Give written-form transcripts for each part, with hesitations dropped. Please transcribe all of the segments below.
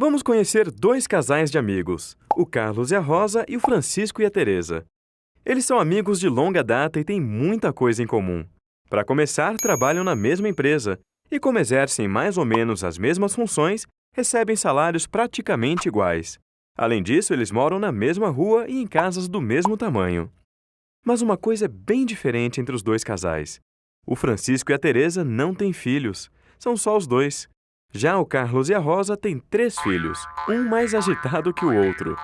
Vamos conhecer dois casais de amigos, o Carlos e a Rosa e o Francisco e a Teresa. Eles são amigos de longa data e têm muita coisa em comum. Para começar, trabalham na mesma empresa e, como exercem mais ou menos as mesmas funções, recebem salários praticamente iguais. Além disso, eles moram na mesma rua e em casas do mesmo tamanho. Mas uma coisa é bem diferente entre os dois casais. O Francisco e a Teresa não têm filhos, são só os dois. Já o Carlos e a Rosa têm 3 filhos, um mais agitado que o outro.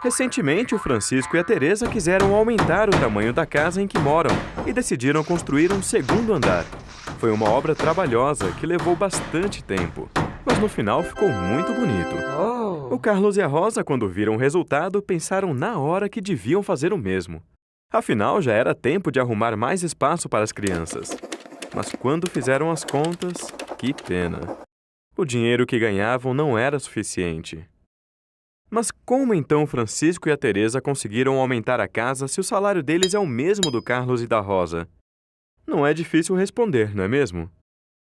Recentemente, o Francisco e a Teresa quiseram aumentar o tamanho da casa em que moram e decidiram construir um segundo andar. Foi uma obra trabalhosa que levou bastante tempo, mas no final ficou muito bonito. O Carlos e a Rosa, quando viram o resultado, pensaram na hora que deviam fazer o mesmo. Afinal, já era tempo de arrumar mais espaço para as crianças. Mas quando fizeram as contas, que pena! O dinheiro que ganhavam não era suficiente. Mas como então Francisco e a Teresa conseguiram aumentar a casa se o salário deles é o mesmo do Carlos e da Rosa? Não é difícil responder, não é mesmo?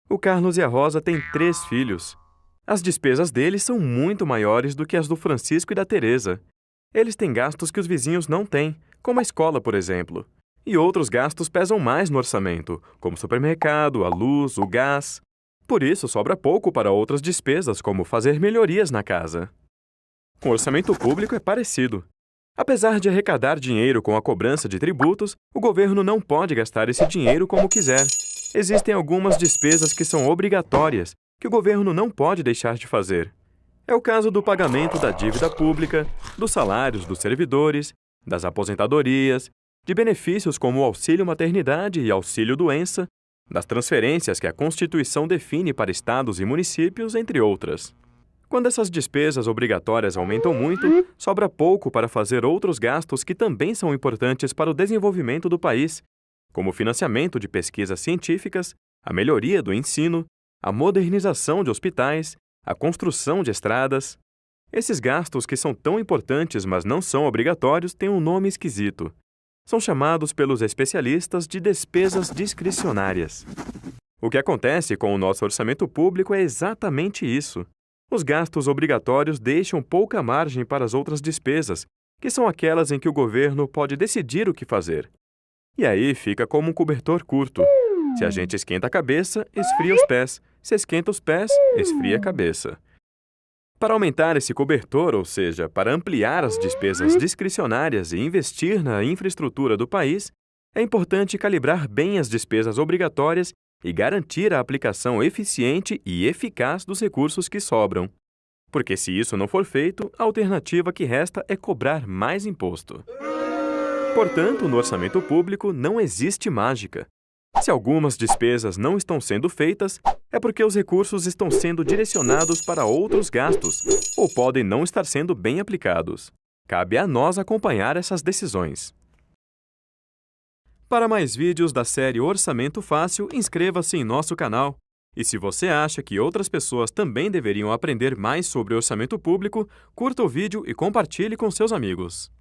O Carlos e a Rosa têm 3 filhos. As despesas deles são muito maiores do que as do Francisco e da Teresa. Eles têm gastos que os vizinhos não têm, como a escola, por exemplo. E outros gastos pesam mais no orçamento, como o supermercado, a luz, o gás. Por isso, sobra pouco para outras despesas, como fazer melhorias na casa. Com o orçamento público é parecido. Apesar de arrecadar dinheiro com a cobrança de tributos, o governo não pode gastar esse dinheiro como quiser. Existem algumas despesas que são obrigatórias, que o governo não pode deixar de fazer. É o caso do pagamento da dívida pública, dos salários dos servidores, das aposentadorias, de benefícios como o auxílio-maternidade e auxílio-doença, das transferências que a Constituição define para estados e municípios, entre outras. Quando essas despesas obrigatórias aumentam muito, sobra pouco para fazer outros gastos que também são importantes para o desenvolvimento do país, como o financiamento de pesquisas científicas, a melhoria do ensino, a modernização de hospitais, a construção de estradas. Esses gastos que são tão importantes, mas não são obrigatórios, têm um nome esquisito. São chamados pelos especialistas de despesas discricionárias. O que acontece com o nosso orçamento público é exatamente isso. Os gastos obrigatórios deixam pouca margem para as outras despesas, que são aquelas em que o governo pode decidir o que fazer. E aí fica como um cobertor curto. Se a gente esquenta a cabeça, esfria os pés. Se esquenta os pés, esfria a cabeça. Para aumentar esse cobertor, ou seja, para ampliar as despesas discricionárias e investir na infraestrutura do país, é importante calibrar bem as despesas obrigatórias e garantir a aplicação eficiente e eficaz dos recursos que sobram. Porque se isso não for feito, a alternativa que resta é cobrar mais imposto. Portanto, no orçamento público não existe mágica. Se algumas despesas não estão sendo feitas, é porque os recursos estão sendo direcionados para outros gastos ou podem não estar sendo bem aplicados. Cabe a nós acompanhar essas decisões. Para mais vídeos da série Orçamento Fácil, inscreva-se em nosso canal. E se você acha que outras pessoas também deveriam aprender mais sobre orçamento público, curta o vídeo e compartilhe com seus amigos.